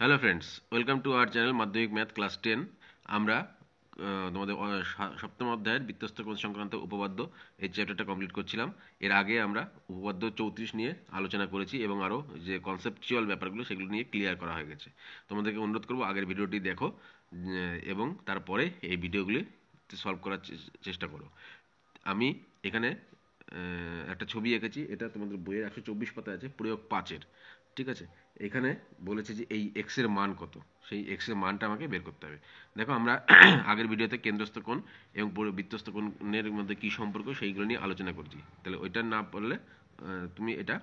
Hello friends, welcome to our channel মাধ্যমিক math class 10। আমরা তোমাদের সপ্তম অধ্যায়ের বৃত্তস্ত কোণ সংক্রান্ত উপপাদ্য এই চ্যাপ্টারটা কমপ্লিট করছিলাম। এর আগে আমরা উপপাদ্য 34 নিয়ে আলোচনা করেছি এবং আরও যে কনসেপচুয়াল ব্যাপারগুলো সেগুলো নিয়ে ক্লিয়ার করা হয়ে গেছে। তোমাদেরকে অনুরোধ করবো আগের ভিডিওটি দেখো এবং তারপরে এই ভিডিওগুলি সলভ করার চেষ্টা করো। আমি এখানে একটা ছবি এঁকেছি, এটা তোমাদের বইয়ের 124 পাতা আছে, প্রয়োগ 5-এর। ঠিক আছে, এখানে বলেছে যে এই এক্স এর মান কত, সেই এক্স এর মানটা আমাকে বের করতে হবে। দেখো আমরা আগের ভিডিওতে কেন্দ্রস্থ কোণ এবং বৃত্তস্থ কোণের মধ্যে কি সম্পর্ক সেইগুলো নিয়ে আলোচনা করছি, তাহলে ওইটা না পড়লে তুমি এটা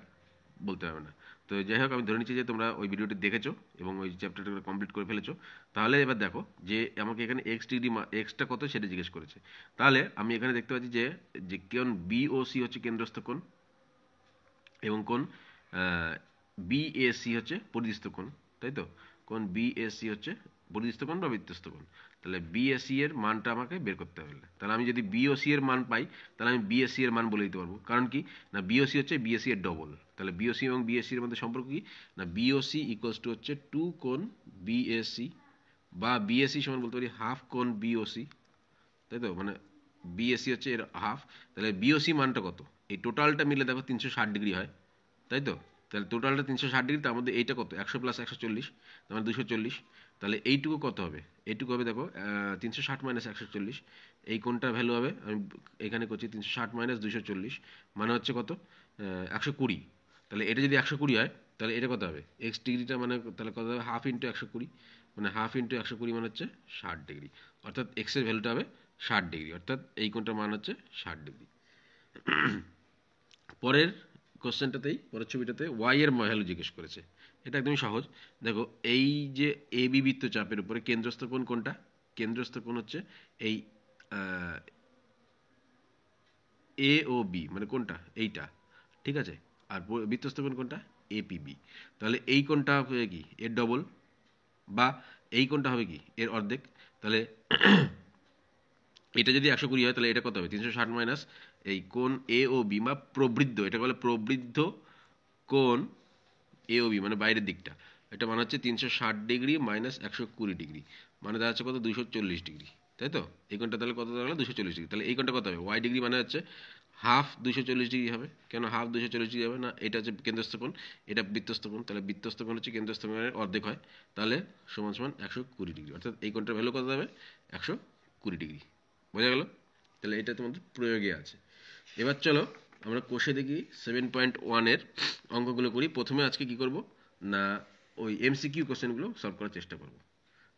বলতে পারবে না। তো যাই হোক, আমি ধরে নিচ্ছি যে তোমরা ওই ভিডিওটি দেখেছো এবং ওই চ্যাপ্টারটা কমপ্লিট করে ফেলেছো। তাহলে এবার দেখো যে আমাকে এখানে এক্স ডিগ্রি এক্সটা কত সেটা জিজ্ঞেস করেছে। তাহলে আমি এখানে দেখতে পাচ্ছি যে যে কোণ বিওসি হচ্ছে কেন্দ্রস্থ কোণ এবং কোণ বিএসি হচ্ছে পরিধিস্থ কোণ, তাই তো? কোণ বিএসি হচ্ছে পরিধিস্থ কোণ বা বৃত্তস্থ কোণ। তাহলে বিএসি এর মানটা আমাকে বের করতে হবে। তাহলে আমি যদি বিওসি এর মান পাই, তাহলে আমি বিএসসি এর মান বলে দিতে পারবো। কারণ কি না, বিওসি হচ্ছে বিএসসি এর ডবল। তাহলে বিওসি এবং বিএসসি এর মধ্যে সম্পর্ক কি না, বিওসি ইকুয়ালস টু হচ্ছে 2 কোণ বিএসসি, বা বিএসসি সমান বলতে পারি হাফ কোণ বিওসি, তাই তো? মানে বিএসসি হচ্ছে এর হাফ। তাহলে বিওসি মানটা কত, এই টোটালটা মিলে দেখো 360 ডিগ্রি হয়, তাই তো? তাহলে টোটালটা 360 ডিগ্রি, তার মধ্যে এইটা কত, 100 প্লাস 140, তার মানে 240। তাহলে এইটুকু কত হবে, এইটুকু হবে দেখো 360 মাইনাস 140, এই কোনটা ভ্যালু হবে আমি এখানে করছি 360 মাইনাস 240, মানে হচ্ছে কত, 120। তাহলে এটা যদি 120 হয়, তাহলে এটা কত হবে, এক্স ডিগ্রিটা মানে তাহলে কত হবে, হাফ ইন্টু 120, মানে হাফ ইন্টু 120 মানে হচ্ছে 60 ডিগ্রি। অর্থাৎ এক্স এর ভ্যালুটা হবে 60 ডিগ্রি, অর্থাৎ এই কোনটার মান হচ্ছে 60 ডিগ্রি। পরের কোশ্চেনটাতেই, পরের ছবিটাতে ওয়াই এর ভ্যালু জিজ্ঞেস করেছে। এটা একদমই সহজ। দেখো এই যে এ বি বৃত্তচাপের উপরে কেন্দ্রস্থ কোণ কোনটা, কেন্দ্রস্থ কোণ হচ্ছে এই এ ও বি, মানে কোনটা এইটা, ঠিক আছে? আর বৃত্তস্থ কোণ কোনটা, এপিবি। তাহলে এই কোণটা হবে কি এর ডবল, বা এই কোণটা হবে কি এর অর্ধেক। তাহলে এটা যদি 120 হয়, তাহলে এটা কত হবে, 360 মাইনাস এই কোণ এ ও বি বা প্রবৃদ্ধ, এটা বলে প্রবৃদ্ধ কোণ এ ও বি মানে বাইরের দিকটা, এটা মানে হচ্ছে 360 ডিগ্রি মাইনাস 120 ডিগ্রি, মানে দাঁড়াচ্ছে কত, 240 ডিগ্রি, তাই তো? এই কোণটা তাহলে কত দাঁড়ালো, 240 ডিগ্রি। তাহলে এই কোণটা কত হবে, ওয়াই ডিগ্রি মানে হচ্ছে হাফ 240 ডিগ্রি হবে। কেন হাফ 240 ডিগ্রি হবে না, এটা হচ্ছে কেন্দ্রস্থ কোণ, এটা বৃত্তস্থ কোণ, তাহলে বৃত্তস্থ কোণ হচ্ছে কেন্দ্রস্থ কোণের অর্ধেক হয়। তাহলে সমান সমান 120 ডিগ্রি, অর্থাৎ এই কোণটার ভ্যালু কত হবে, 120 ডিগ্রি। বোঝা গেল? তাহলে এটা তোমাদের প্রয়োগে আছে। এবার চলো আমরা কোষে দেখি 7.1-এর অঙ্কগুলো করি। প্রথমে আজকে কি করব না, ওই এমসিকিউ কোশ্চেনগুলো সলভ করার চেষ্টা করব।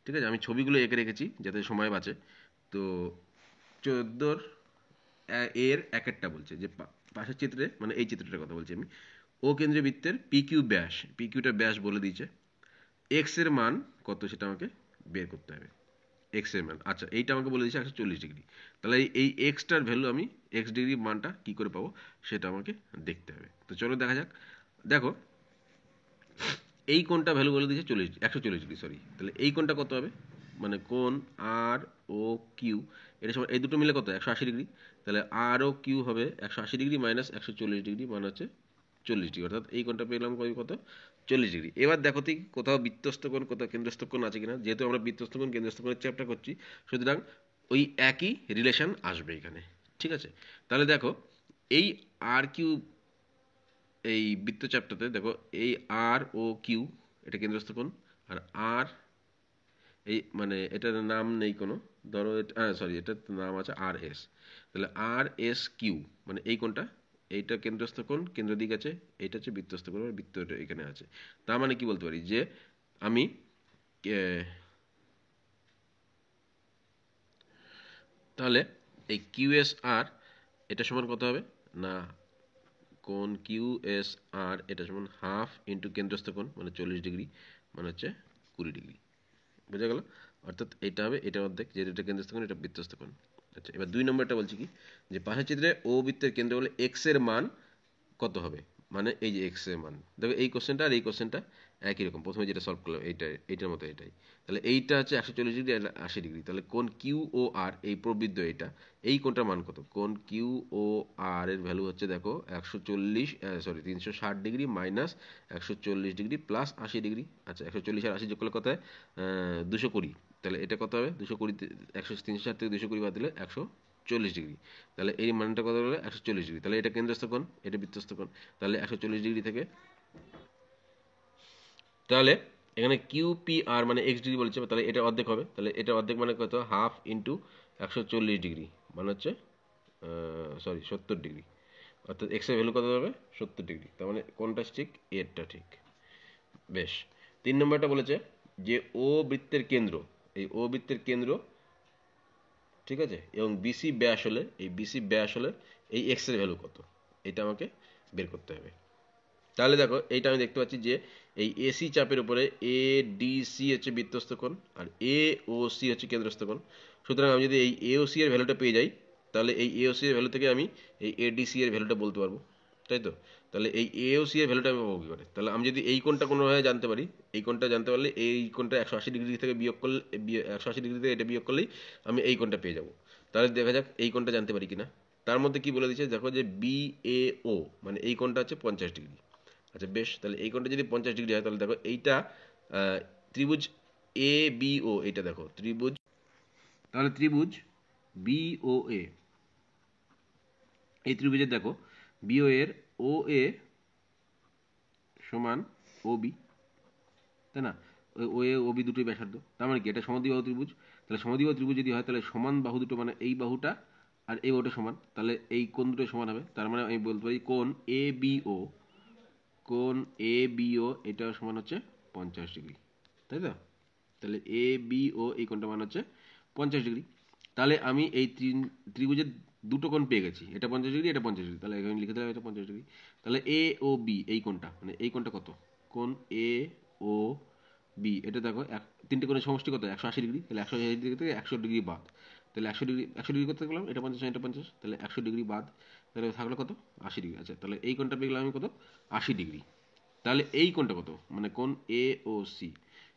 ঠিক আছে, আমি ছবিগুলো এঁকে রেখেছি যাতে সময় বাঁচে। তো 14 এর এক একটা বলছে যে পাশের চিত্রে, মানে এই চিত্রটার কথা বলছি আমি, ও কেন্দ্রীয় বৃত্তের পিকিউ ব্যাস, পিকিউটা ব্যাস বলে দিয়েছে, এক্স এর মান কত সেটা আমাকে বের করতে হবে। এক্স এর মান, আচ্ছা এইটা আমাকে বলে দিয়েছে 140 ডিগ্রি। তাহলে এই এক্সটার ভ্যালু আমি এক্স ডিগ্রি মানটা কি করে পাবো সেটা আমাকে দেখতে হবে। তো চলো দেখা যাক। দেখো এই কোণটা ভ্যালু বলে দিয়েছে 140 ডিগ্রি, সরি। তাহলে এই কোণটা কত হবে, মানে কোণ আর ও কিউ, এটা সময় এই দুটো মিলে কত, 180 ডিগ্রি। তাহলে আর ও কিউ হবে 180 ডিগ্রি মাইনাস 140 ডিগ্রি, মানে হচ্ছে 40 ডিগ্রি, অর্থাৎ এই কোণটা পেলাম কত, 40 ডিগ্রি। এবার দেখো ঠিক কোথাও বৃত্তস্থ কোণ কোথাও কেন্দ্রস্থ কোণ আছে কিনা, যেহেতু আমরা বৃত্তস্থ কোণ কেন্দ্রস্থ কোণের চ্যাপ্টার করছি, সুতরাং ওই একই রিলেশন আসবে এখানে। ঠিক আছে, তাহলে দেখো এই আর কিউ, এই বৃত্তচাপটাতে দেখো এই আর ও কিউ, এটা কেন্দ্রস্থ কোণ। আর আর এই মানে এটার নাম নেই কোনো, ধরো সরি এটার নাম আছে আর এস। তাহলে আর এস কিউ মানে এই কোণটা, এইটা কেন্দ্রস্থ কোণ, কেন্দ্র দিক আছে, এইটা হচ্ছে বৃত্তস্থ কোণ, বৃত্তটা এখানে আছে। তার মানে কি বলতে পারি যে আমি তাহলে এই কিউ এস আর এটা সমান কত হবে না, কোণ কিউ এস আর এটা সমান হাফ ইন্টু কেন্দ্রস্থ কোণ মানে 40 ডিগ্রি, মানে হচ্ছে 20 ডিগ্রি। বুঝা গেল? অর্থাৎ এটা হবে এটা অর্ধেক, যেহেতু এটা কেন্দ্রস্থ কোণ এটা বৃত্তস্থ কোণ। আচ্ছা, এবার 2 নম্বরটা বলছি কি, যে পাশের চিত্রে ও বৃত্তের কেন্দ্র বলে এক্স এর মান কত হবে, মানে এই যে এক্স এর মান দেখো, এই কোশ্চেনটা আর এই কোশ্চেনটা একই রকম, প্রথমে যেটা সলভ করলাম এইটার মতো এটাই। তাহলে এইটা হচ্ছে 140 ডিগ্রি আর 80 ডিগ্রি, তাহলে কোণ কিউ ও আর এই প্রবৃদ্ধ এইটা, এই কোণটার মান কত? কোণ কিউ ও আর এর ভ্যালু হচ্ছে দেখো 360 degree minus 140 degree plus 80 degree. আচ্ছা 140 আর 80 যোগ করলে কত হয়? 220। তাহলে এটা কত হবে? 220, 360 থেকে 220 বাদ দিলে 140 ডিগ্রি। তাহলে এই মানটা কত হলো? 140 ডিগ্রি। তাহলে এটা কেন্দ্রস্থ কোণ, এটা বৃত্তস্থ কোণ। তাহলে 140 ডিগ্রি থেকে, তাহলে এখানে কিউ পি আর মানে এক্স ডিগ্রি বলছে, তাহলে এটা অর্ধেক হবে। তাহলে এটা অর্ধেক মানে কত? হাফ ইন্টু 140 ডিগ্রি মানে হচ্ছে 70 ডিগ্রি। অর্থাৎ এক্স এর ভ্যালু কত হবে? 70 ডিগ্রি। তার মানে কোনটা ঠিক? এরটা ঠিক। বেশ। 3 নম্বরটা বলেছে যে ও বৃত্তের কেন্দ্র, এই ও বৃত্তের কেন্দ্র, ঠিক আছে, এবং বিসি ব্যাস হলে, এই বিসি ব্যাস হলে এই এক্স এর ভ্যালু কত, এটা আমাকে বের করতে হবে। তাহলে দেখো এইটা আমি দেখতে পাচ্ছি যে এই এসি চাপের উপরে এ ডি সি হচ্ছে বৃত্তস্থ কোণ আর এ ও সি হচ্ছে কেন্দ্রস্থ কোণ। সুতরাং আমি যদি এই এ ও সি এর ভ্যালুটা পেয়ে যাই, তাহলে এই এ ও সি এর ভ্যালু থেকে আমি এই এ ডি সি এর ভ্যালুটা বলতে পারবো, তাই তো? তাহলে এই এ ও সি এর ভ্যালুটা আমি পাবো কি করে? তাহলে আমি যদি এই কোণটা কোনোভাবে জানতে পারি, এই কোণটা জানতে পারলে এই কোণটা 180 ডিগ্রি থেকে বিয়োগ করলে, 180 ডিগ্রি থেকে এটা বিয়োগ করলেই আমি এই কোণটা পেয়ে যাবো। তাহলে দেখা যাক এই কোণটা জানতে পারি কিনা। তার মধ্যে কি বলে দিচ্ছে দেখো, যে বি এ ও মানে এই কোণটা হচ্ছে 50 ডিগ্রি। আচ্ছা বেশ, তাহলে এই কোণটা যদি 50 ডিগ্রি হয়, তাহলে দেখো এইটা ত্রিভুজ এ বি ও, এইটা দেখো ত্রিভুজ, তাহলে ত্রিভুজ বি ও এ, এই ত্রিভুজের দেখো বি ও এর ও এ সমান ও বি, তাই না? ও এ ও বি দুটোই ব্যাসার্ধ, তার মানে কি এটা সমদ্বিবাহু ত্রিভুজ। তাহলে সমদ্বিবাহু ত্রিভুজ যদি হয়, তাহলে সমান বাহু দুটো মানে এই বাহুটা আর এই বাহুটা সমান, তাহলে এই কোণ দুটো সমান হবে। তার মানে আমি বলতে পারি কোণ এ বি ও, কোণ এ বি ও এটা সমান হচ্ছে 50 ডিগ্রি, তাই তো? তাহলে এ বি ও এই কোণটা মান হচ্ছে 50 ডিগ্রি। তাহলে আমি এই ত্রিভুজের দুটো কোণ পেয়ে গেছি, এটা 50 ডিগ্রি, এটা 50 ডিগ্রি। তাহলে এখানে লিখে দিলাম এটা 50 ডিগ্রি। তাহলে এ ও বি এই কোণটা মানে এই কোণটা কত? কোণ এ ও বি এটা দেখো তিনটে কোণের সমষ্টি কত? 180 ডিগ্রি। তাহলে 180 ডিগ্রি থেকে 100 ডিগ্রি বাদ, তাহলে 100 ডিগ্রি করতে গেলাম, এটা 50 এটা 50, তাহলে 100 ডিগ্রি বাদ, তাহলে থাকলো কত? 80 ডিগ্রি। আচ্ছা তাহলে এই কোণটা পেয়ে গেলাম আমি কত? 80 ডিগ্রি। তাহলে এই কোণটা কত? মানে কোণ এ ও সি,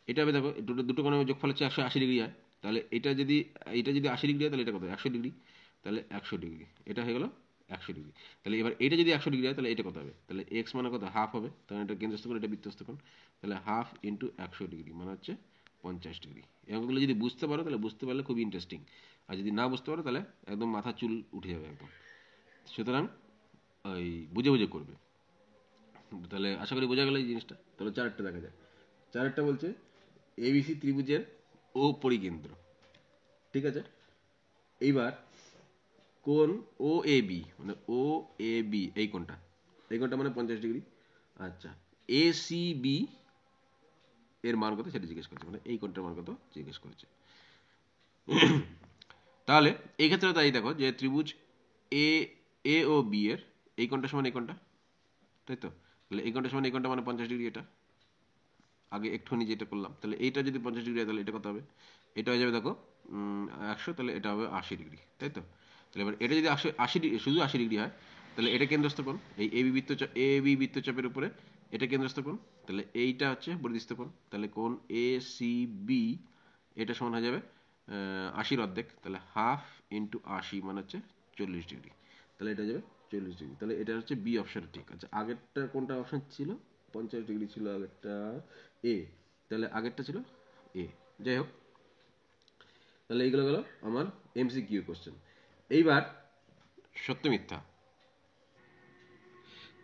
এটা হবে দেখো দুটো দুটো কোণের যোগফল হচ্ছে 180 ডিগ্রি হয়। তাহলে এটা যদি 80 ডিগ্রি হয়, তাহলে এটা কত? 100 ডিগ্রি। তাহলে 100 ডিগ্রি, এটা হয়ে গেল 100 ডিগ্রি। তাহলে এবার এটা যদি 100 ডিগ্রি হয়, তাহলে এটা কত হবে? তাহলে এক্স মানে কত? হাফ হবে, তাহলে এটা কেন্দ্রস্থ কোণ, এটা বৃত্তস্থ কোণ। তাহলে হাফ ইন্টু 100 ডিগ্রি মানে হচ্ছে 50 ডিগ্রি। এই অঙ্কগুলো যদি বুঝতে পারো, তাহলে বুঝতে পারলে খুবই ইন্টারেস্টিং, আর যদি না বুঝতে পারো তাহলে একদম মাথা চুল উঠে যাবে একদম। সুতরাং ওই বুঝে বুঝে করবে। তাহলে আশা করি বোঝা গেল এই জিনিসটা। তাহলে চারটা দেখা যায়। চারটা বলছে এবিসি ত্রিভুজের ও পরিকেন্দ্র, ঠিক আছে? এইবার কোণ ও এ বি মানে ও এ বি এই কোণটা মানে 50 ডিগ্রি। আচ্ছা এ সি বি এর মান কত সেটা জিজ্ঞেস করছে, মানে এই কোণটার মান কত জিজ্ঞেস করছে। তাহলে এই ক্ষেত্রে তাই দেখো যে ত্রিভুজ এ এ ও বি এর এই কোণটা সমান এই কোণটা, তাই তো? তাহলে এই কোণটা সমান এই কোণটা মানে 50 ডিগ্রি। এটা আগে একটুখানি যেটা করলাম, তাহলে এইটা যদি 50 ডিগ্রি হয়, তাহলে এটা কত হবে? এটা হয়ে যাবে দেখো 100, তাহলে এটা হবে 80 ডিগ্রি, তাই তো? তাহলে এবার এটা যদি 80 শুধু 80 ডিগ্রি হয়, তাহলে এটা কেন্দ্রস্থ কোণ, এই এ বি বৃত্তচাপের উপরে এটা কেন্দ্রস্থ কোণ। তাহলে এইটা হচ্ছে বর্ধিষ্ণু কোণ। তাহলে কোণ এ সি বি এটা সমান হয়ে যাবে 80-র অর্ধেক, তাহলে হাফ ইন্টু 80 মানে হচ্ছে 40 ডিগ্রি। তাহলে এটা যাবে 40 ডিগ্রি। তাহলে এটা হচ্ছে বি অপশন ঠিক আছে। আগেরটা কোনটা অপশন ছিল? 50 ডিগ্রি ছিল আগেরটা, এ। তাহলে আগেরটা ছিল এ। যাই হোক, তাহলে এইগুলো গেল আমার এমসিকিউ কোশ্চেন। এইবার সত্য মিথ্যা।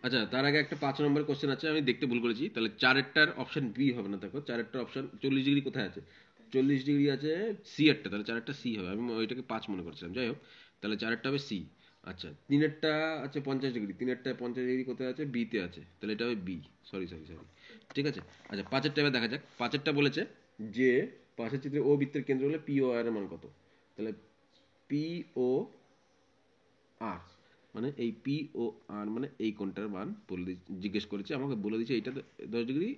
আচ্ছা তার আগে একটা 5 নম্বরের কোশ্চেন আছে, আমি দেখতে ভুল করেছি। তাহলে চারেরটার অপশন বি হবে না, দেখো চারেরটার অপশন 40 ডিগ্রি কোথায় আছে? 40 ডিগ্রি আছে সি এরটা, তাহলে চারেরটা সি হবে। আমি ওইটাকে 5 মনে করছিলাম, যাই হোক। তাহলে চারেরটা হবে সি। আচ্ছা তিনেরটা আছে 50 ডিগ্রি, তিনেরটা 50 ডিগ্রি কোথায় আছে? বিতে আছে, তাহলে এটা হবে বি। সরি সরি সরি, ঠিক আছে। আচ্ছা পাঁচেরটা এবার দেখা যাক। পাঁচেরটা বলেছে যে পাশের চিত্রে ও বৃত্তের কেন্দ্র হলে পি ও আর এর মান কত? তাহলে পি ও আর মানে এই পি ও আর মানে এই কোণটার মান জিজ্ঞেস করেছে আমাকে, বলে দিচ্ছে এইটা 10 ডিগ্রি,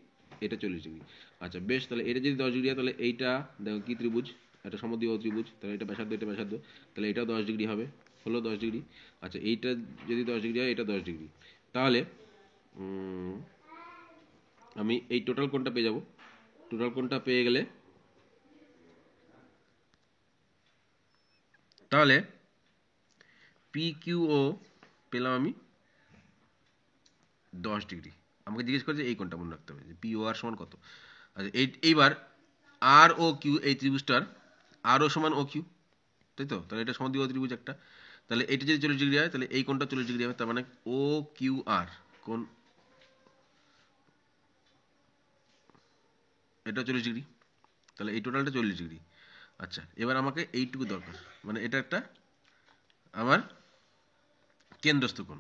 এটা 40 ডিগ্রি। আচ্ছা বেশ, তাহলে এটা যদি 10 ডিগ্রি হয়, তাহলে এইটা দেখো কি ত্রিভুজ? একটা সমদ্বিবাহু ত্রিভুজ, তাহলে এটা ব্যাসার্ধ এটা ব্যাসার্ধ, তাহলে এটাও 10 ডিগ্রি হবে, হলো 10 ডিগ্রি। আচ্ছা এইটা যদি 10 ডিগ্রি হয়, এটা 10 ডিগ্রি। তাহলে উম, আমি এই টোটাল কোণটা পেয়ে যাব। টোটাল কোণটা পেয়ে গেলে তাহলে পি কিউ ও পেলাম আমি 10 ডিগ্রি। আমাকে জিজ্ঞেস করেছে এই কোণটা মনে রাখতে হবে যে পি ও আর সমান কত। আচ্ছা এইবার আর ও কিউ এই ত্রিভুজটার আর ও সমান ও কিউ, তাই তো? তাহলে এটা সমদ্বিবাহু ত্রিভুজ একটা। তাহলে এটা যদি 40 ডিগ্রি হয় তাহলে এই কোণটা 40 ডিগ্রি হবে, তার মানে ও কিউ আর কোণ এটা 40 ডিগ্রি। তাহলে এই টোটালটা 40 ডিগ্রি। আচ্ছা এবার আমাকে এইটুকু দরকার, মানে এটা একটা আমার কেন্দ্রস্থ কোণ,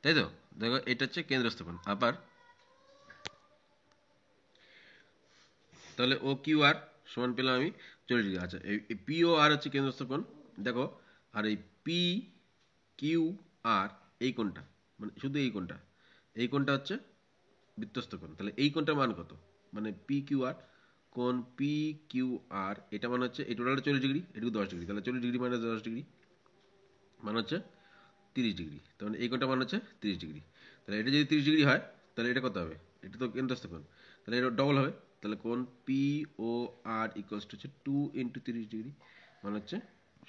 তাই তো? দেখো এটা হচ্ছে কেন্দ্রস্থ কোণ। আবার তাহলে ও কিউ আর সমান পেলাম আমি 40 ডিগ্রি। আচ্ছা এই পি ও আর হচ্ছে কেন্দ্রস্থ কোণ, দেখো। আর এই পি কিউ আর এই কোণটা, মানে শুধু এই কোণটা হচ্ছে বৃত্তস্থ কোণ। তাহলে এই কোণটার মান কত? মানে পি কিউ আর কোণ পি কিউ আর এটা মানে হচ্ছে এই টোটালটা 40 ডিগ্রি, এটুকু 10 ডিগ্রি, তাহলে 40 ডিগ্রি মাইনাস 10 ডিগ্রি মানে হচ্ছে 30 ডিগ্রি। তার মানে এই কোণটা মানে হচ্ছে 30 ডিগ্রি। তাহলে এটা যদি 30 ডিগ্রি হয় তাহলে এটা কত হবে? এটা তো কেন্দ্রস্থ কোণ, তাহলে এটা ডবল হবে। তাহলে কোণ P O R equals to হচ্ছে 2 × 30 ডিগ্রি মানে হচ্ছে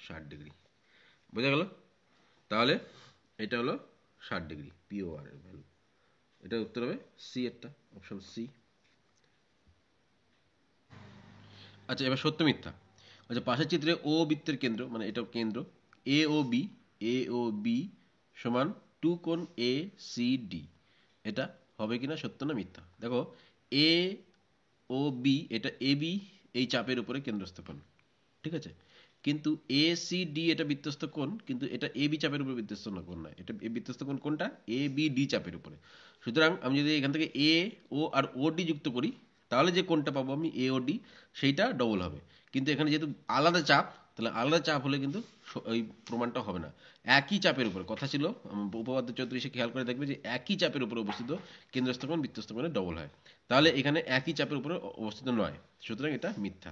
60 ডিগ্রি। বোঝা গেল? তাহলে এটা হলো 60 ডিগ্রি পি ও আর এর ভ্যালু। এটা উত্তর হবে সি এরটা, অপশন সি। আচ্ছা এবার সত্য মিথ্যা। আচ্ছা পাশের চিত্রে ও বৃত্তের কেন্দ্র, মানে এটা কেন্দ্র এ ও বি সমান 2 কোণ এ সি ডি, এটা হবে কিনা সত্য না মিথ্যা? দেখো এ ও বি এটা এ বি এই চাপের উপরে কেন্দ্রস্থ কোণ, ঠিক আছে? কিন্তু এ সি ডি এটা বৃত্তস্থ কোণ, কিন্তু এটা এ বি চাপের উপরে বৃত্তস্থ কোণ নয়, এটা বৃত্তস্থ কোণ কোনটা? এ বি ডি চাপের উপরে। সুতরাং আমি যদি এখান থেকে এ ও আর ও ডি যুক্ত করি তাহলে যে কোণটা পাবো আমি এ ও ডি সেইটা ডবল হবে। কিন্তু এখানে যেহেতু আলাদা চাপ, তাহলে আলাদা চাপ হলে কিন্তু ওই প্রমাণটা হবে না। একই চাপের উপরে কথা ছিল, উপপাদ্য 34 খেয়াল করে দেখবে যে একই চাপের উপরে অবস্থিত কেন্দ্রস্থ কোণ বৃত্তস্থ কোণের ডবল হয়। তাহলে এখানে একই চাপের উপরে অবস্থিত নয়, সুতরাং এটা মিথ্যা।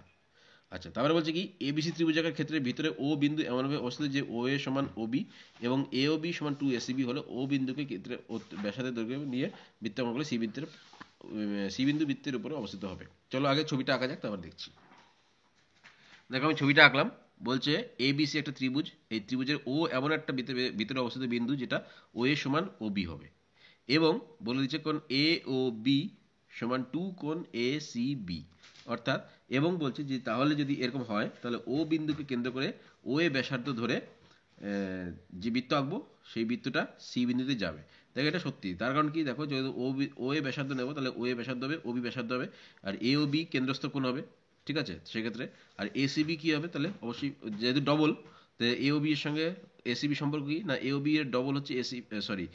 আচ্ছা তারপরে বলছে কি এবিসি ত্রিভুজাকার ক্ষেত্রে ভিতরে ও বিন্দু এমনভাবে অবস্থিত যে ও এ সমান ও বি এবং এ ও বি সমান 2 এসিবি হলে ও বিন্দুকে ক্ষেত্রে ব্যাসার্ধের দৈর্ঘ্য নিয়ে বৃত্তাঙ্কন করলে সি বিন্দু বৃত্তের উপরে অবস্থিত হবে। চলো আগে ছবিটা আঁকা যাক, তারপর দেখছি। দেখো আমি ছবিটা আঁকলাম। বলছে এবিসি একটা ত্রিভুজ, এই ত্রিভুজের ও এমন একটা ভিতরে অবস্থিত বিন্দু যেটা ও এ সমান ও বি হবে, এবং বলে দিচ্ছে কোণ এ ও বি সমান 2 কোণ এ সি বি। অর্থাৎ এবং বলছে যে তাহলে যদি এরকম হয় তাহলে ও বিন্দুকে কেন্দ্র করে ও এ ব্যাসার্ধ ধরে যে বৃত্ত আঁকবো সেই বৃত্তটা সি বিন্দুতে যাবে। দেখো এটা সত্যি, তার কারণ কি? দেখো যদি ও এ ব্যাসার্ধ নেবো তাহলে ও এ ব্যাসার্ধ হবে, ও বি ব্যাসার্ধ হবে, আর এ ও বি কেন্দ্রস্থ কোণ হবে, ঠিক আছে সেক্ষেত্রে। আর এসিবি কি হবে? তাহলে অবশ্যই যেহেতু ডবল, তো এ ও বি এর সঙ্গে এসিবি সম্পর্ক কি না? এ ও বি এর ডবল হচ্ছে সরি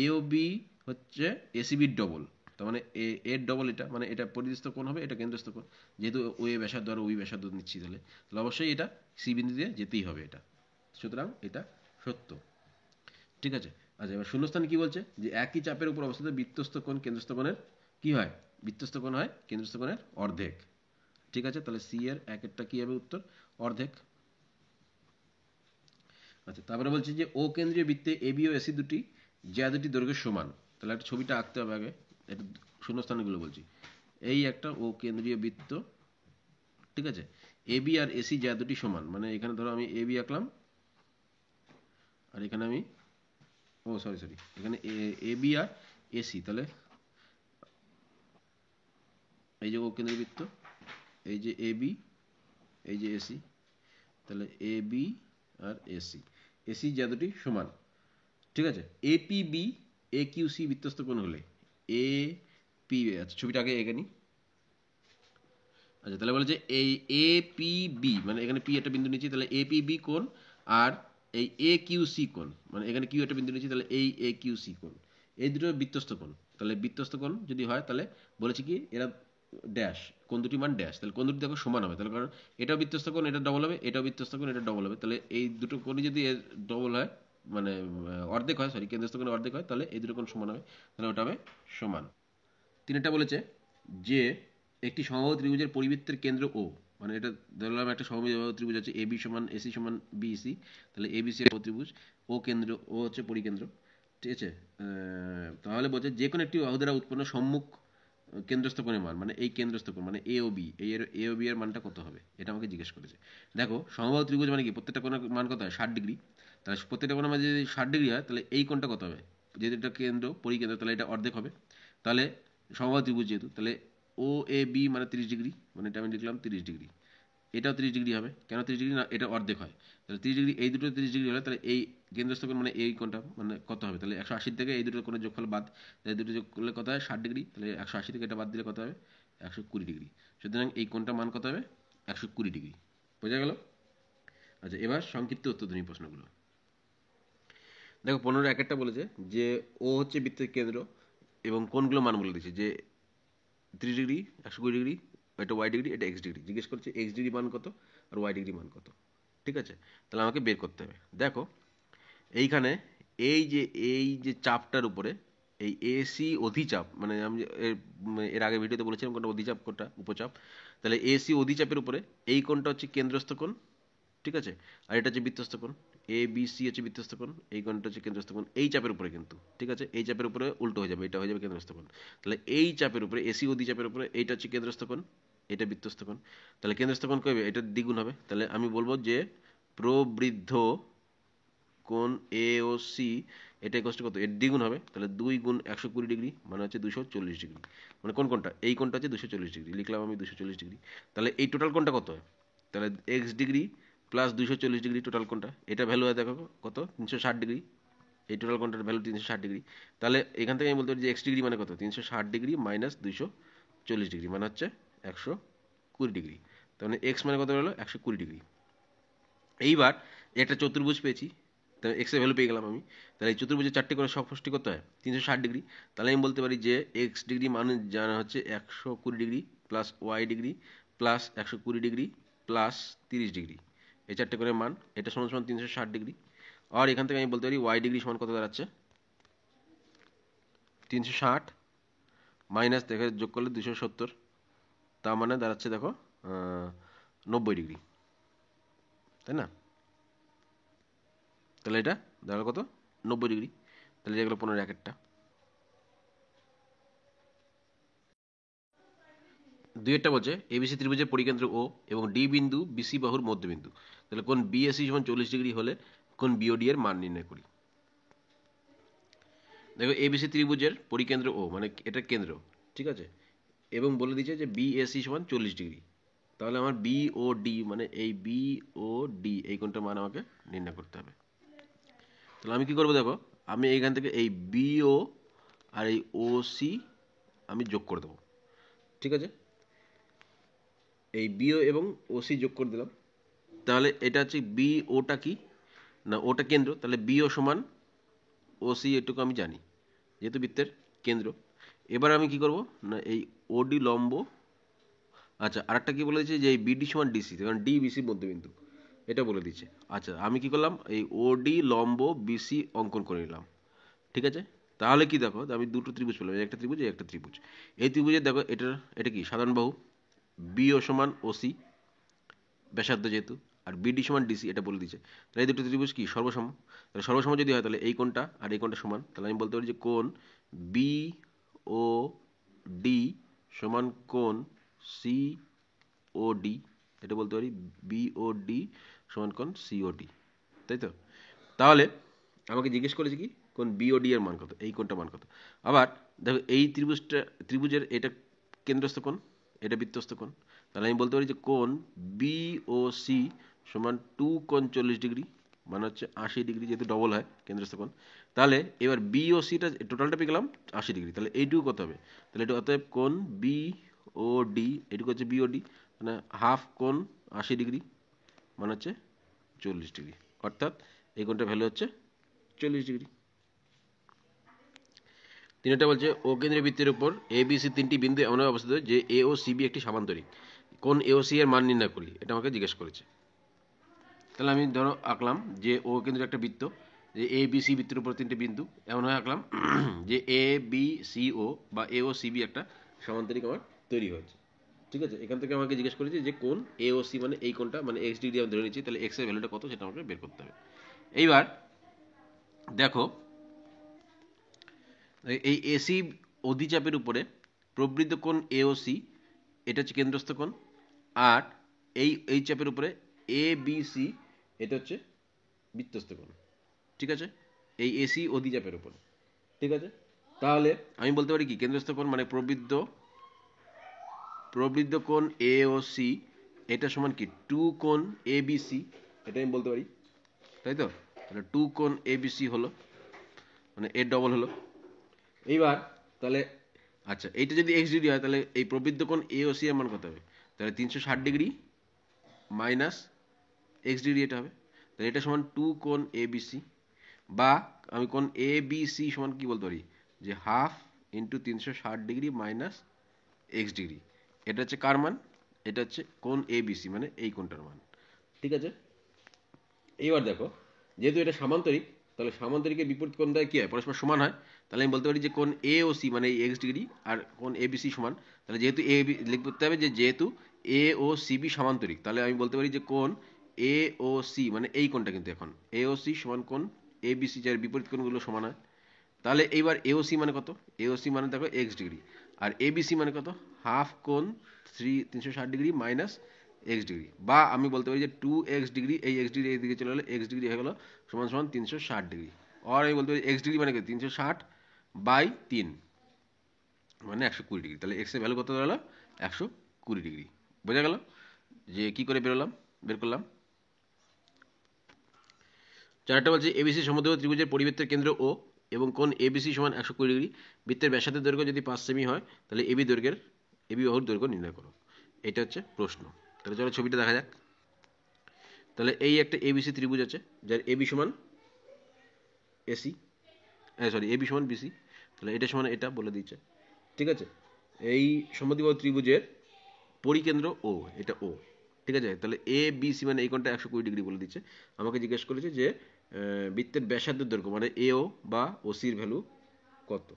এ ও বি হচ্ছে এসিবির ডবল। তার মানে এর ডবল এটা, মানে এটা পরিস্থ কোণ হবে, এটা কেন্দ্রস্থ কোণ। যেহেতু ও এ ব্যাসার্ধ আর ও বি ব্যাসার্ধ নিচ্ছি তাহলে তাহলে অবশ্যই এটা সি বিন্দু দিয়ে যেতেই হবে এটা। সুতরাং এটা সত্য, ঠিক আছে। আচ্ছা এবার শূন্যস্থানে কি বলছে যে একই চাপের উপর অবস্থিত বৃত্তস্থ কোণ কেন্দ্রস্থ কোণের কি হয়? বৃত্তস্থ কোণ হয় কেন্দ্রস্থ কোণের অর্ধেক, ঠিক আছে। তাহলে সি এর একেরটা কি হবে উত্তর? অর্ধেক। আচ্ছা তারপরে বলছি যে ও কেন্দ্রীয় বৃত্তে এ বি ও এসি দুটি যা দুটি দৈর্ঘ্য সমান। তাহলে একটা ছবিটা আঁকতে হবে আগে, এটা শূন্যস্থানগুলো বলছি। এই একটা ও কেন্দ্রীয় বৃত্ত, ঠিক আছে। এ বি আর এসি যা দুটি সমান, মানে এখানে ধরো আমি এ বি আঁকলাম, আর এখানে আমি সরি এখানে এ বি আর এসি, তাহলে এই যে ও কেন্দ্রীয় বৃত্ত, এই যে এ বি, এই যে এসি, তাহলে A B R AC, AC যা দুটি সমান, ঠিক আছে। এপিবি এ কিউ সি বৃত্তস্থ কোণ হলে এ পি, আচ্ছা ছবিটা আগে এঁকে নিই। আচ্ছা তাহলে বলে যে এই এ পি বি, মানে এখানে পি একটা বিন্দু নিচ্ছি, তাহলে এ পি বি কোণ, আর এই এ কিউ সি কোণ, মানে এখানে কিউ একটা বিন্দু নিচ্ছি, তাহলে এই এ কিউ সি কোণ, এই দুটো বৃত্তস্থ কোণ। তাহলে বৃত্তস্থ কোণ যদি হয় তাহলে বলেছি কি এরা ড্যাশ, কোণ দুটি মান ড্যাশ, তাহলে কোণ দুটি দেখো সমান হবে, তাহলে কারণ এটাও বৃত্তস্থ কোণ এটা ডবল হবে, এটাও বৃত্তস্থ কোণ এটা ডবল হবে, তাহলে এই দুটো কোণই যদি এর ডবল হয়, মানে অর্ধেক হয়, সরি কেন্দ্রস্থ কোণের অর্ধেক হয়, তাহলে এই দুটো কোণ সমান হবে, তাহলে ওটা হবে সমান। তিনটা বলেছে যে একটি সমবাহু ত্রিভুজের পরিবৃত্তের কেন্দ্র ও, মানে এটা ধরলাম একটা সমবাহু ত্রিভুজ আছে এ বি সমান এসি সমান বিসি, তাহলে এবিসি ত্রিভুজ ও কেন্দ্র, ও হচ্ছে পরিকেন্দ্র। ঠিক আছে। তাহলে বলছে যে কোনো একটি বাহু দ্বারা উৎপন্ন সম্মুখ কেন্দ্রস্থ কোণের মান, মানে এই কেন্দ্রস্থ কোণ মানে এ ও বি, এ ও বি এর মানটা কত হবে এটা আমাকে জিজ্ঞেস করেছে। দেখো সমবাহু ত্রিভুজ মানে কি, প্রত্যেকটা কোণের মান কত হয় 60 ডিগ্রি। তাহলে প্রত্যেকটা কোণের মান যদি 60 ডিগ্রি হয় তাহলে এই কোণটা কত হবে, যেহেতু এটা কেন্দ্র পরিকেন্দ্র তাহলে এটা অর্ধেক হবে। তাহলে সমবাহু ত্রিভুজ যেহেতু, তাহলে ও এ বি মানে 30 ডিগ্রি, মানে এটা আমি লিখলাম 30 ডিগ্রি। এটাও 30 ডিগ্রি হবে, কেন 30 ডিগ্রি না, এটা অর্ধেক হয়। তাহলে 30 ডিগ্রি, এই দুটো 30 ডিগ্রি হলে তাহলে এই কেন্দ্রস্থ কোণ মানে এই কোণটা মানে কত হবে, তাহলে 180 থেকে এই দুটো কোণের যোগফল বাদ, তাহলে এই দুটো যোগ করলে কত হয় 60 ডিগ্রি, তাহলে 180 থেকে এটা বাদ দিলে কত হবে 120 ডিগ্রি। সুতরাং এই কোণটা মান কত হবে 120 ডিগ্রি। বোঝা গেল? আচ্ছা, এবার সংক্ষিপ্ত উত্তরধ্বনি প্রশ্নগুলো। দেখো 15 একটা বলেছে যে ও হচ্ছে বৃত্তের কেন্দ্র এবং কোণগুলো মান বলে দিচ্ছে যে 30 ডিগ্রি, 120 ডিগ্রি, এটা ওয়াই ডিগ্রি, এটা এক্স ডিগ্রি। জিজ্ঞেস করছে এক্স ডিগ্রি মান কত আর ওয়াই ডিগ্রি মান কত। ঠিক আছে, তাহলে আমাকে বের করতে হবে। দেখো এইখানে এই যে চাপটার উপরে এই এসি অধিচাপ, মানে আমি এর আগে ভিডিওতে বলেছিলাম কোনটা অধিচাপ কোনটা উপচাপ, তাহলে এসি অধিচাপের উপরে এই কোণটা হচ্ছে কেন্দ্রস্থ কোণ। ঠিক আছে, আর এটা হচ্ছে বৃত্তস্থ কোণ। এ বি সি হচ্ছে বৃত্তস্থ কোণ, এই কোণটা হচ্ছে কেন্দ্রস্থ কোণ এই চাপের উপরে কিন্তু। ঠিক আছে, এই চাপের উপরে উল্টো হয়ে যাবে, এটা হয়ে যাবে কেন্দ্রস্থ কোণ। তাহলে এই চাপের উপরে এসি অধি চাপের উপরে এইটা হচ্ছে কেন্দ্রস্থ কোণ, এটা বৃত্তস্থ কোণ। তাহলে কেন্দ্রস্থ কোণ কবে, এটা দ্বিগুণ হবে। তাহলে আমি বলবো যে প্রবৃদ্ধ কোণ এ ও সি এটা কষ্ট কত, এর দ্বিগুণ হবে। তাহলে 2 গুণ 120 ডিগ্রি মানে হচ্ছে 240 ডিগ্রি। মানে কোন কোণটা, এই কোণটা হচ্ছে 240 ডিগ্রি, লিখলাম আমি 240 ডিগ্রি। তাহলে এই টোটাল কোণটা কত হয়, তাহলে x degree plus 240 degree total কোণটা, এটা ভ্যালু হয় দেখো কত 360 ডিগ্রি। এই টোটাল কোণটার ভ্যালু 360 ডিগ্রি। তাহলে এখান থেকে আমি বলতে পারি যে এক্স ডিগ্রি মানে কত, 360 ডিগ্রি মাইনাস 240 ডিগ্রি মানে হচ্ছে 120 ডিগ্রি। তার মানে এক্স মানে কত হলো 120 ডিগ্রি। এইবার একটা চতুর্ভুজ পেয়েছি, তাহলে এক্স এর ভ্যালু পেয়ে গেলাম আমি। তাহলে এই চতুর্ভুজের 4টি করে সমষ্টি করতে হয় 360 ডিগ্রি। তাহলে আমি বলতে পারি যে এক্স ডিগ্রি মানে জানা হচ্ছে 120 degree plus Y degree plus 120 degree plus 30 degree, এই 4টে করে মান, এটা সমান সমান 360 ডিগ্রি। আর এখান থেকে আমি বলতে পারি ওয়াই ডিগ্রি সমান কত দাঁড়াচ্ছে 360 মাইনাস দেখে যোগ করলে 270, তার মানে দাঁড়াচ্ছে দেখো 90 ডিগ্রি, তাই না? তাহলে এটা দাঁড়ালো কত 90 ডিগ্রি। তাহলে যেগুলো 15 একটা। দুই একটা বলছে এবিসি ত্রিভুজের পরিকেন্দ্র ও এবং ডি বিন্দু বিসি বাহুর মধ্যবিন্দু, তাহলে কোন বিএসি সমান 40 ডিগ্রি হলে কোন বিওডি এর মান নির্ণয় করি। দেখো এবিসি ত্রিভুজের পরিকেন্দ্র ও মানে এটা কেন্দ্র, ঠিক আছে, এবং বলে দিচ্ছে যে বিএসি সমান 40 ডিগ্রি। তাহলে আমার বি ও ডি মানে এই বি ও ডি এই কোনটা মান আমাকে নির্ণয় করতে হবে। তাহলে আমি কি করবো দেখো, আমি এইখান থেকে এই বিও আর এই ও সি আমি যোগ করে দেবো। ঠিক আছে, এই বিও এবং ওসি যোগ করে দিলাম। তাহলে এটা হচ্ছে বি ওটা কি না, ওটা কেন্দ্র, তাহলে বিও সমান ওসি এটুকু আমি জানি যেহেতু বৃত্তের কেন্দ্র। এবার আমি কি করব না এই ওডি লম্ব, আচ্ছা আরেকটা কি বলে দিচ্ছে যে এই বিডি সমান ডিসি, কারণ ডি বিসি মধ্যবিন্দু এটা বলে দিচ্ছে। আচ্ছা আমি কি করলাম এই ওডি লম্ব বিসি অঙ্কন করে নিলাম। ঠিক আছে, তাহলে কি দেখো আমি দুটো ত্রিভুজ পেলাম, একটা ত্রিভুজ একটা ত্রিভুজ। এই ত্রিভুজের দেখো এটা কি সাধারণ বাহু, বিও সমান ওসি ব্যাসার্ধ যেহেতু, আর বিডি সমান ডিসি এটা বলে দিচ্ছে। তাহলে এই দুটো ত্রিভুজ কি সর্বসম, তাহলে সর্বসম যদি হয় তাহলে এই কোণটা আর এই কোণটা সমান। তাহলে আমি বলতে পারি যে কোণ বি ও ডি সমান কোণ সি ও ডি, এটা বলতে পারি বি ও ডি সমান কোণ সি ও ডি, তাই তো? তাহলে আমাকে জিজ্ঞেস করেছে কি কোন বিওডি এর মান কত, এই কোণটা মান কত। আবার দেখো এই ত্রিভুজের এটা কেন্দ্রস্থ কোণ, এটা বৃত্তস্থ কোণ। তাহলে আমি বলতে পারি যে কোণ বিওসি সমান 2 কোণ 40 ডিগ্রি মানে হচ্ছে 80 ডিগ্রি, যেহেতু ডবল হয় কেন্দ্রস্থ কোণ। তাহলে এবার বিওসিটা টোটালটা পেয়ে গেলাম 80 ডিগ্রি, তাহলে এইটুকু কত হবে, তাহলে এটা অতএব কোণ বিওডি এটুকু হচ্ছে বিওডি মানে হাফ কোণ 80 ডিগ্রি মানে হচ্ছে 40 ডিগ্রি, অর্থাৎ এই কোণটার ভ্যালু হচ্ছে 40 ডিগ্রি। তিনটা বলছে ও কেন্দ্রীয় বৃত্তের উপর এ বি সি তিনটি বিন্দু এমনভাবে অবস্থিত যে এ ও সি বি একটি সামান্তরিক, কোন এ ও সি এর মান নির্ণয় করি, এটা আমাকে জিজ্ঞেস করেছে। তাহলে আমি ধরো আঁকলাম যে ও কেন্দ্রের একটা বৃত্ত, যে এ বি সি বৃত্তের উপর তিনটে বিন্দু এমনভাবে আঁকলাম যে এ বি সি ও বা এ ও সি বি একটা সামান্তরিক আমার তৈরি হয়েছে। ঠিক আছে, এখান থেকে আমাকে জিজ্ঞেস করেছে যে কোন এ ও সি মানে এই কোনটা মানে এক্স ডিগ্রি আমি ধরে নিচ্ছি, তাহলে এক্স এর ভ্যালুটা কত সেটা আমাকে বের করতে হবে। এইবার দেখো এই এসি অধিচাপের উপরে প্রবৃদ্ধ কোণ এওসি, এটা হচ্ছে কেন্দ্রস্থ কোণ। আর এই চাপের উপরে এ বি সি, এটা হচ্ছে বৃত্তস্থ কোণ। ঠিক আছে, এই এসি অধিচাপের উপরে। ঠিক আছে, তাহলে আমি বলতে পারি কি কেন্দ্রস্থ কোণ মানে প্রবৃদ্ধ কোণ এ ও সি, এটা সমান কি 2 কোণ এ বি সি, এটা আমি বলতে পারি। তাই তো, তাহলে 2 কোণ এ বি সি হলো, মানে এর ডবল হলো। এইবার তাহলে আচ্ছা, এইটা যদি এক্স ডিগ্রি হয় তাহলে এই প্রবৃদ্ধ কোণ এ ও সি এর মান কত হবে? তাহলে 360 ডিগ্রি মাইনাস এক্স ডিগ্রি এটা হবে। তাহলে এটা সমান 2 কোণ এ বি সি, বা আমি কোণ এ বি সি সমান কি বলতে পারি যে half into 360 degree minus x degree. এটা হচ্ছে কার মান? এটা হচ্ছে কোণ এ বি সি, মানে এই কোণটার মান। ঠিক আছে, এইবার দেখো, যেহেতু এটা সামান্তরিক, তাহলে সামান্তরিকের বিপরীত কোণ দ্বারা কি হয়? পরস্পর সমান হয়। তাহলে আমি বলতে পারি যে কোণ এ ও সি মানে এই এক্স ডিগ্রি আর কোণ এ বি সি সমান। তাহলে যেহেতু লিখতে হবে যে যেহেতু এ ও সি বি সমান্তরিক, তাহলে আমি বলতে পারি যে কোণ এ ও সি মানে এই কোণটা, কিন্তু এখন এ ও সি সমান কোণ এ বি সি, যার বিপরীত কোণগুলো সমান হয়। তাহলে এইবার এ ও সি মানে কত? এ ও সি মানে দেখো x degree, R A B C মানে কত? হাফ কোণ 360 ডিগ্রি মাইনাস এক্স ডিগ্রি, বা আমি বলতে পারি যে 2x ডিগ্রি, এই এক্স ডিগ্রি এই দিকে চলে গেলে এক্স ডিগ্রি হয়ে গেল সমান সমান 360 ডিগ্রি। আর আমি বলতে পারি এক্স ডিগ্রি মানে কি 360/3 মানে 120 ডিগ্রি। তাহলে এক্স এর ভ্যালু কত দাঁড়ালো? 120 ডিগ্রি। বোঝা গেল যে কি করে বের করলাম। চারটা বলছে এবিসি সমদ্বিবাহু ত্রিভুজের পরিবৃত্তের কেন্দ্র ও এবং কোণ এবিসি সমান 120 ডিগ্রি। বৃত্তের ব্যাসার্ধের দৈর্ঘ্য যদি 5 সেমি হয় তাহলে এবি বাহুর দৈর্ঘ্য নির্ণয় করো। এটা হচ্ছে প্রশ্ন। তাহলে চলো ছবিটা দেখা যাক। তাহলে এই একটা এবিসি ত্রিভুজ আছে, যার এবি সমান এসি, এবি সমান বিসি। তাহলে এটা সমান এটা বলে দিচ্ছে। ঠিক আছে, এই সমদ্বিবাহু ত্রিভুজের পরিকেন্দ্র ও, এটা ও। ঠিক আছে, তাহলে এ বি সি মানে এই কোণটা 120 ডিগ্রি বলে দিচ্ছে। আমাকে জিজ্ঞেস করেছে যে বৃত্তের ব্যাসার্ধের দৈর্ঘ্য মানে এ ও বা ও সির ভ্যালু কত।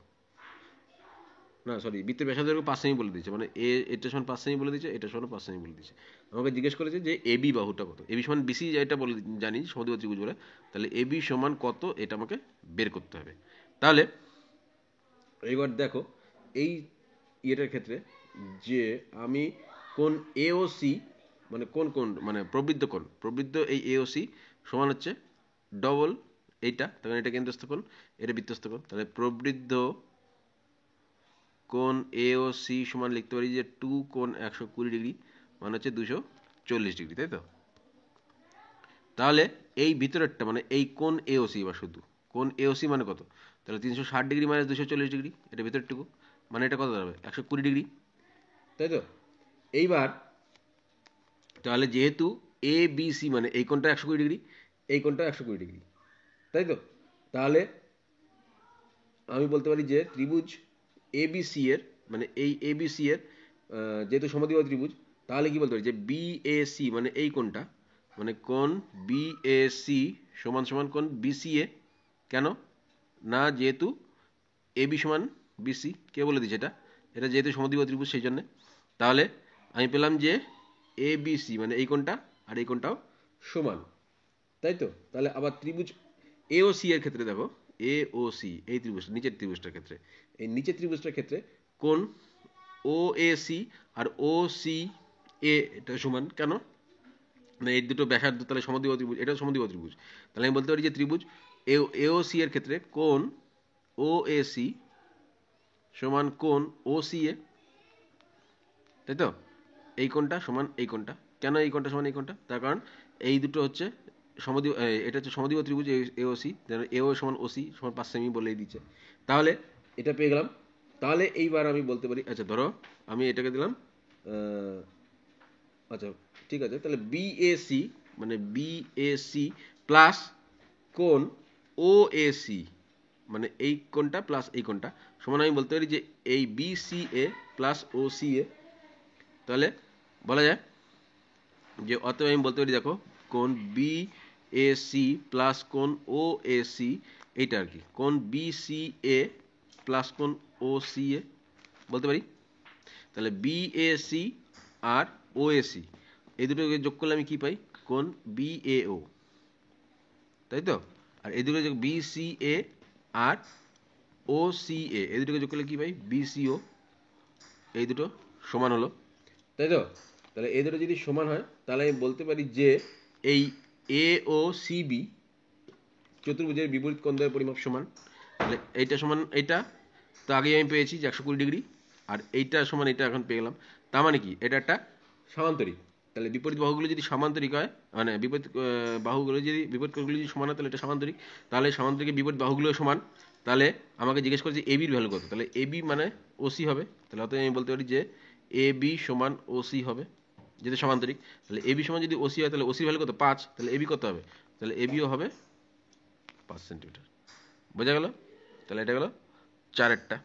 না সরি, বৃত্তের ব্যাসার্ধের দৈর্ঘ্য 5 সেমি বলে দিচ্ছে, মানে এটা সমান 5 সেমি বলে দিচ্ছে, এটা সমান 5 সেমি বলে দিচ্ছে। আমাকে জিজ্ঞেস করেছে যে এবি বাহুটা কত। এবি সমান বিসি, এটা বলে জানি সমদ্বিবাহু ত্রিভুজ বলে। তাহলে এবি সমান কত এটা আমাকে বের করতে হবে। তাহলে এইবার দেখো, এই ইয়েটার ক্ষেত্রে যে আমি কোন এওসি মানে কোন মানে প্রবৃদ্ধ এই এওসি সমান হচ্ছে ডবল এইটা, তখন এটা কেন্দ্রস্থ কোণ, এটা বৃত্তস্থ কোণ। তাহলে প্রবৃদ্ধ কোণ এওসি সমান লিখতে পারি যে 2 কোণ 120 ডিগ্রি মানে হচ্ছে 240 ডিগ্রি, তাই তো। তাহলে এই ভিতরেরটা মানে এই কোণ এওসি, বা শুধু কোণ এওসি মানে কত? তাহলে 360 ডিগ্রি মাইনাস 240 ডিগ্রি, এটা ভিতরটুকু, মানে এটা কত দাঁড়াবে? 120 ডিগ্রি, তাই তো। এইবার তাহলে যেহেতু এ বি সি মানে এই কোণটা 120 ডিগ্রি, এই কোণটা 120 ডিগ্রি, তাই তো। তাহলে আমি বলতে পারি যে ত্রিভুজ এ বি সি এর মানে এই এ বি সি এর যেহেতু সমদ্বিবাহু ত্রিভুজ, তাহলে কি বলতে পারি যে বি এ সি মানে এই কোণটা, মানে কোণ বি এ সি সমান সমান কোণ বি সি এ। কেন না? যেহেতু এ বি সমান বিসি, কে বলে দিচ্ছে এটা? এটা যেহেতু সমদ্বিবাহু ত্রিভুজ সেই জন্যে। তাহলে আমি পেলাম যে এ বি সি মানে এই কোণটা আর এই কোণটাও সমান, তাই তো। তাহলে আবার ত্রিভুজ এ ও সি এর ক্ষেত্রে দেখো, এ ও সি এই ত্রিভুজটা, নিচের ত্রিভুজটার ক্ষেত্রে, এই নিচের ত্রিভুজটার ক্ষেত্রে কোণ ও এ সি আর ও সি এ এটা সমান। কেন না? এই দুটো ব্যাসার্ধ তাহলে সমদ্বিবাহু ত্রিভুজ, এটা সমদ্বিবাহু ত্রিভুজ। তাহলে আমি বলতে পারি যে ত্রিভুজ এ ও সি এর ক্ষেত্রে কোণ ও এ সি সমান কোণ ও সি এ, তাই তো। এই কোণটা সমান এই কোণটা। কেন এই কোণটা সমান এই কোণটা? তার কারণ এই দুটো হচ্ছে এটা হচ্ছে সমদ্বিবাহু ত্রিভুজ এ ও সি, এ ও সমান ও সি সমান 5 সেমি বলেই দিচ্ছে। তাহলে এটা পেয়ে গেলাম। তাহলে এইবার আমি বলতে পারি, আচ্ছা ধরো আমি এটাকে দিলাম আচ্ছা ঠিক আছে, তাহলে বি এ সি মানে বি এ সি প্লাস কোণ ও এ সি মানে এই কোণটা প্লাস এই কোণটা সমান আমি বলতে পারি যে এই বি সি এ প্লাস ও সি এ। তাহলে বলা যায় যে অতএব আমি বলতে পারি দেখো, কোণ বি এ সি প্লাস কোণ ও এ সি, এইটা আর কি কোণ বি সি এ প্লাস কোণ ও সি এ বলতে পারি। তাহলে বি এ সি আর ও এ সি এই দুটোকে যোগ করলে আমি কি পাই? কোণ বি এ ও, তাই তো। আর এই দুটো বি সি এ আর ও সি এ এই দুটোকে যোগ করলে কি পাই বিসিও, এই দুটো সমান হলো, তাই তো? তাহলে এই দুটো যদি সমান হয় তাহলে আমি বলতে পারি যে এই এ ও সিবি চতুর্ভুজের বিপরীত কোণ দ্বয়ের পরিমাপ সমান। তাহলে এইটা সমান এইটা, তো আগেই আমি পেয়েছি যে 120°, আর এইটা সমান এটা এখন পেয়ে গেলাম। তার মানে কি এটা একটা সমান্তরিক। তাহলে বিপরীত বাহুগুলো যদি সমান্তরিক হয়, মানে বিপরীত বাহুগুলো যদি বিপরীত কোণগুলো যদি সমান হয় তাহলে এটা সমান্তরিক। তাহলে সমান্তরিকের বিপরীত বাহুগুলো সমান। তাহলে আমাকে জিজ্ঞেস করেছে এবির ভ্যালু কত, তাহলে এবি মানে ওসি হবে। তাহলে অতএব আমি বলতে পারি যে এবি সমান ওসি হবে, যেটা সমান্তরিক। তাহলে এবি সমান যদি ওসি হয় তাহলে ওসির ভ্যালু কত 5, তাহলে এবি কত হবে, তাহলে এবিও হবে 5 সেন্টিমিটার। বোঝা গেল? তাহলে এটা গেল 4টা।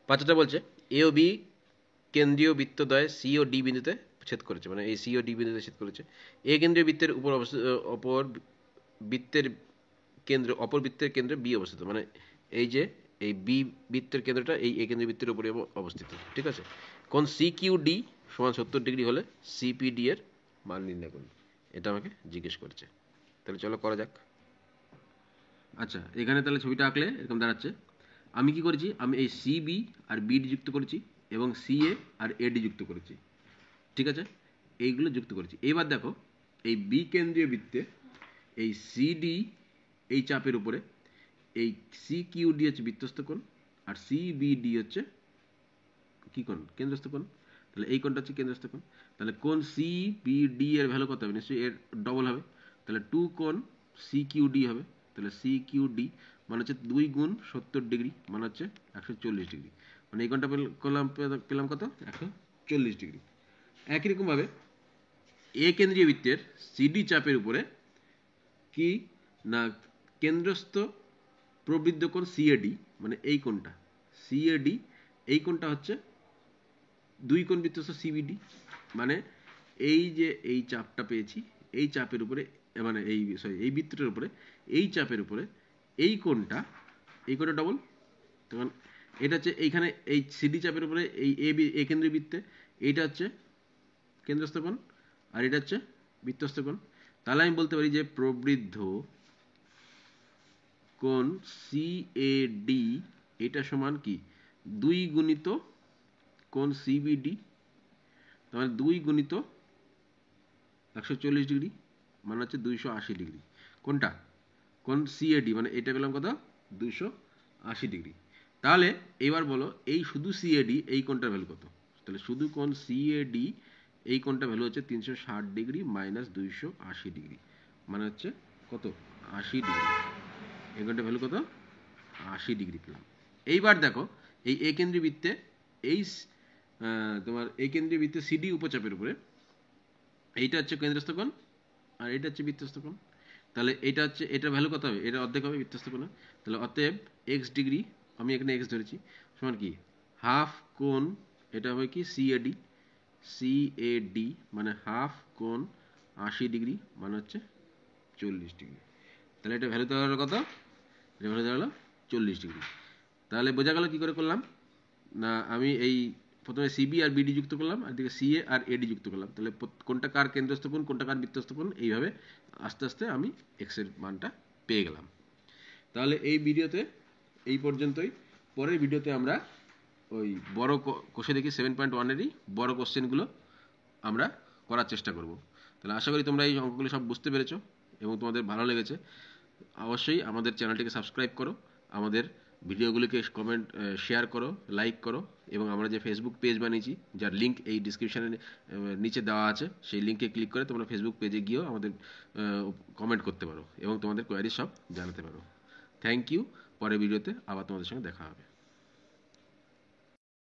5টা বলছে এ ও বি কেন্দ্রীয় বৃত্তদ্বয় সি ও ডি বিন্দুতে ছেদ করেছে, মানে এই সি ও ডি বিন্দুতে ছেদ করেছে। এ কেন্দ্রীয় বৃত্তের উপর অপর বৃত্তের কেন্দ্র, অপর বৃত্তের কেন্দ্রে বি অবস্থিত, মানে এই যে এই বি বৃত্তের কেন্দ্রটা এই এ কেন্দ্রীয় বৃত্তের উপরে অবস্থিত, ঠিক আছে? কোন সি কিউ ডি সমান 70° হলে সিপিডি এর মান নির্ণয় করুন, এটা আমাকে জিজ্ঞেস করেছে। তাহলে চলো করা যাক। আচ্ছা, এখানে তাহলে ছবিটা আঁকলে এরকম দাঁড়াচ্ছে। আমি কি করেছি, আমি এই সিবি আর বিডি যুক্ত করেছি এবং সিএ আর এডি যুক্ত করেছি, ঠিক আছে? এইগুলো যুক্ত করেছি। এবার দেখো এই বি কেন্দ্রীয় বৃত্তে এই সিডি এই চাপের উপরে এই সি কিউডি হচ্ছে বৃত্তস্থ কোণ, আর সিবিডি হচ্ছে কি কোণ, কেন্দ্রস্থ কোণ। তাহলে এই কোণটা হচ্ছে কেন্দ্রস্থ কোণ। তাহলে কোণ সিবিডি এর ভ্যালু কত হবে, নিশ্চয়ই এর ডবল হবে। তাহলে 2 কোণ সিকিউডি হবে। তাহলে সিকিউডি মানে হচ্ছে 2 গুণ 70°, মানে হচ্ছে 140°। মানে এই কোণটা পেলাম কত, 140°। একই রকমভাবে এ কেন্দ্রীয় বৃত্তের সিডি চাপের উপরে কি না কেন্দ্রস্থ প্রবৃদ্ধ কোণ সিএডি, মানে এই কোণটা সিএডি, এই কোণটা হচ্ছে 2 কোণ বৃত্তস্থ সিবিডি। মানে এই যে এই চাপটা পেয়েছি, এই চাপের উপরে মানে এই বৃত্তটার উপরে এই চাপের উপরে এই কোণটা ডবল। তখন এটা হচ্ছে এইখানে এই সিডি চাপের উপরে এই এ কেন্দ্রীয় বৃত্তে এইটা হচ্ছে কেন্দ্রস্থ কোণ, আর এটা হচ্ছে বৃত্তস্থ কোণ। তাহলে আমি বলতে পারি যে প্রবৃদ্ধ কোণ সিএডি এটা সমান কি 2 গুণিত কোণ সিবিডি, তাহলে 2 গুণিত 140°, মানে হচ্ছে 280°। কোনটা, কোণ সিএডি, মানে এটা পেলাম কত 280°। তাহলে এবার বলো এই শুধু সিএডি এই কোণটার ভ্যালু কত, তাহলে শুধু কোণ সিএডি এই কোণটার ভ্যালু হচ্ছে 360° মাইনাস 280°, মানে হচ্ছে কত 80°। এই কোণটার ভ্যালু কত 80° পেলাম। এইবার দেখো এই এ কেন্দ্রীয় বৃত্তে এই তোমার এই কেন্দ্রীয় বৃত্তে সিডি উপচাপের উপরে এইটা হচ্ছে কেন্দ্রস্থ কোণ আর এটা হচ্ছে বৃত্তস্থ কোণ। তাহলে এটা হচ্ছে এটার ভ্যালু কত হবে, এটা অর্ধেক হবে বৃত্তস্থ কোণ। তাহলে অতএব x ডিগ্রি, আমি এখানে x ধরেছি, সমান কি হাফ কোণ, এটা হবে কি সিএডি মানে হাফ কোণ 80°, মানে হচ্ছে 40°। তাহলে এটা ভ্যালু দেওয়া হলো কত, এটা ভ্যালু দেওয়া হলো 40°। তাহলে বোঝা গেল কি করে করলাম না, আমি এই প্রথমে সিবি আর বিডি যুক্ত করলাম, আর দিকে সিএ আর এডি যুক্ত করলাম। তাহলে কোনটা কার কেন্দ্রস্থ কোণ, কোনটা কার বৃত্তস্থ কোণ, এইভাবে আস্তে আস্তে আমি এক্স এর মানটা পেয়ে গেলাম। তাহলে এই ভিডিওতে এই পর্যন্তই। পরের ভিডিওতে আমরা ওই বড় কোষে দেখি 7.1-এরই বড় কোশ্চেনগুলো আমরা করার চেষ্টা করব। তাহলে আশা করি তোমরা এই অঙ্কগুলো সব বুঝতে পেরেছো এবং তোমাদের ভালো লেগেছে। অবশ্যই আমাদের চ্যানেলটিকে সাবস্ক্রাইব করো, আমাদের ভিডিওগুলিকে কমেন্ট শেয়ার করো, লাইক করো, এবং আমরা যে ফেসবুক পেজ বানিয়েছি যার লিঙ্ক এই ডিসক্রিপশানে নিচে দেওয়া আছে, সেই লিঙ্কে ক্লিক করে তোমরা ফেসবুক পেজে গিয়েও আমাদের কমেন্ট করতে পারো এবং তোমাদের কোয়ারি সব জানাতে পারো। Thank you. পরের ভিডিওতে আবার তোমাদের সঙ্গে দেখা হবে।